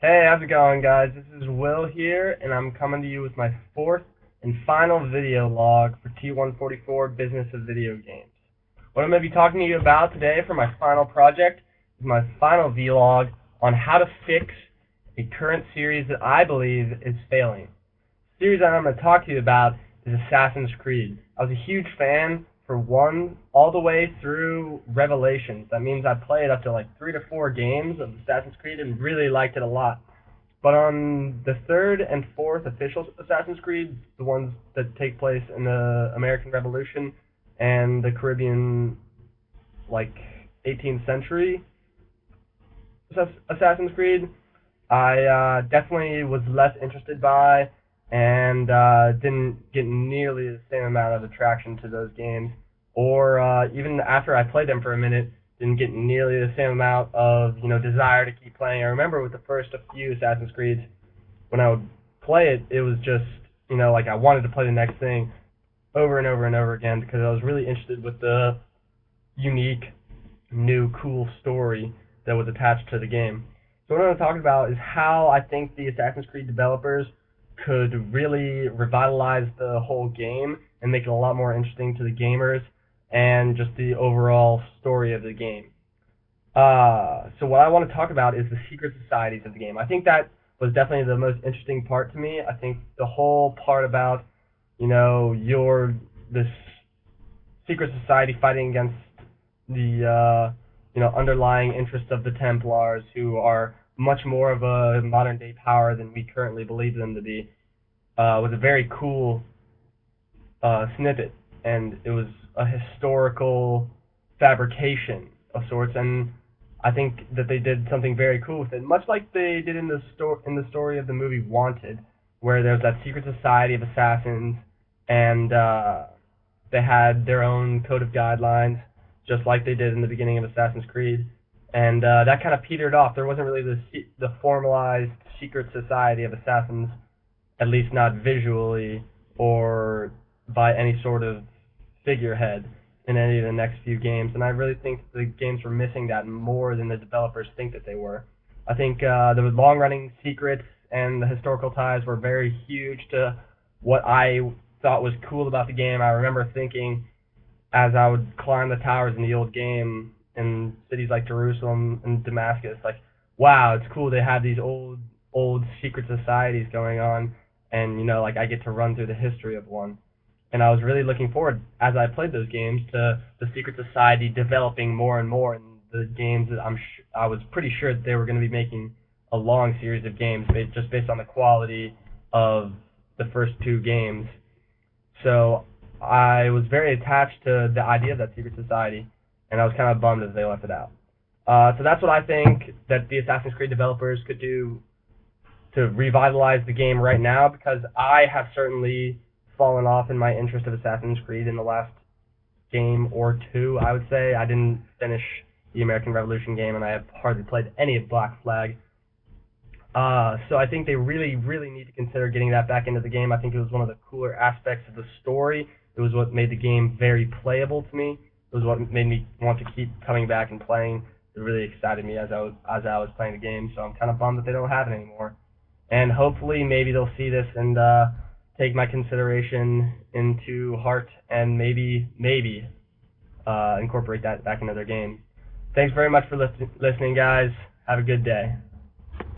Hey, how's it going, guys? This is Will here, and I'm coming to you with my fourth and final video log for T144 Business of Video Games. What I'm going to be talking to you about today for my final project is my final vlog on how to fix a current series that I believe is failing. The series that I'm going to talk to you about is Assassin's Creed. I was a huge fan for one all the way through Revelations. That means I played up to like 3 to 4 games of Assassin's Creed and really liked it a lot. But on the third and fourth official Assassin's Creed, the ones that take place in the American Revolution and the Caribbean, like 18th century Assassin's Creed, I definitely was less interested by and didn't get nearly the same amount of attraction to those games, or even after I played them for a minute, didn't get nearly the same amount of desire to keep playing. I remember with the first few Assassin's Creeds, when I would play it, it was just like I wanted to play the next thing over and over and over again because I was really interested with the unique, new, cool story that was attached to the game. So what I'm going to talk about is how I think the Assassin's Creed developers could really revitalize the whole game and make it a lot more interesting to the gamers and just the overall story of the game. So what I want to talk about is the secret societies of the game. I think that was definitely the most interesting part to me. I think the whole part about this secret society fighting against the underlying interests of the Templars, who are much more of a modern day power than we currently believe them to be, was a very cool snippet, and it was a historical fabrication of sorts, and I think that they did something very cool with it, much like they did in the story of the movie Wanted, where there's that secret society of assassins, and they had their own code of guidelines, just like they did in the beginning of Assassin's Creed, and that kind of petered off. There wasn't really the formalized secret society of assassins, at least not visually or by any sort of figurehead in any of the next few games, and I really think the games were missing that more than the developers think that they were. I think the long-running secrets and the historical ties were very huge to what I thought was cool about the game. I remember thinking, as I would climb the towers in the old game in cities like Jerusalem and Damascus, like, wow, it's cool they have these old secret societies going on, and like I get to run through the history of one. And I was really looking forward, as I played those games, to the secret society developing more and more in the games that I was pretty sure that they were going to be making a long series of games just based on the quality of the first 2 games. So I was very attached to the idea of that secret society, and I was kind of bummed that they left it out. So that's what I think that the Assassin's Creed developers could do to revitalize the game right now, because I have certainly fallen off in my interest of Assassin's Creed in the last game or 2, I would say. I didn't finish the American Revolution game, and I have hardly played any of Black Flag. So I think they really, really need to consider getting that back into the game. I think it was one of the cooler aspects of the story. It was what made the game very playable to me. It was what made me want to keep coming back and playing. It really excited me as I was playing the game, so I'm kind of bummed that they don't have it anymore. And hopefully maybe they'll see this and take my consideration into heart and maybe incorporate that back into their game. Thanks very much for listening, guys. Have a good day.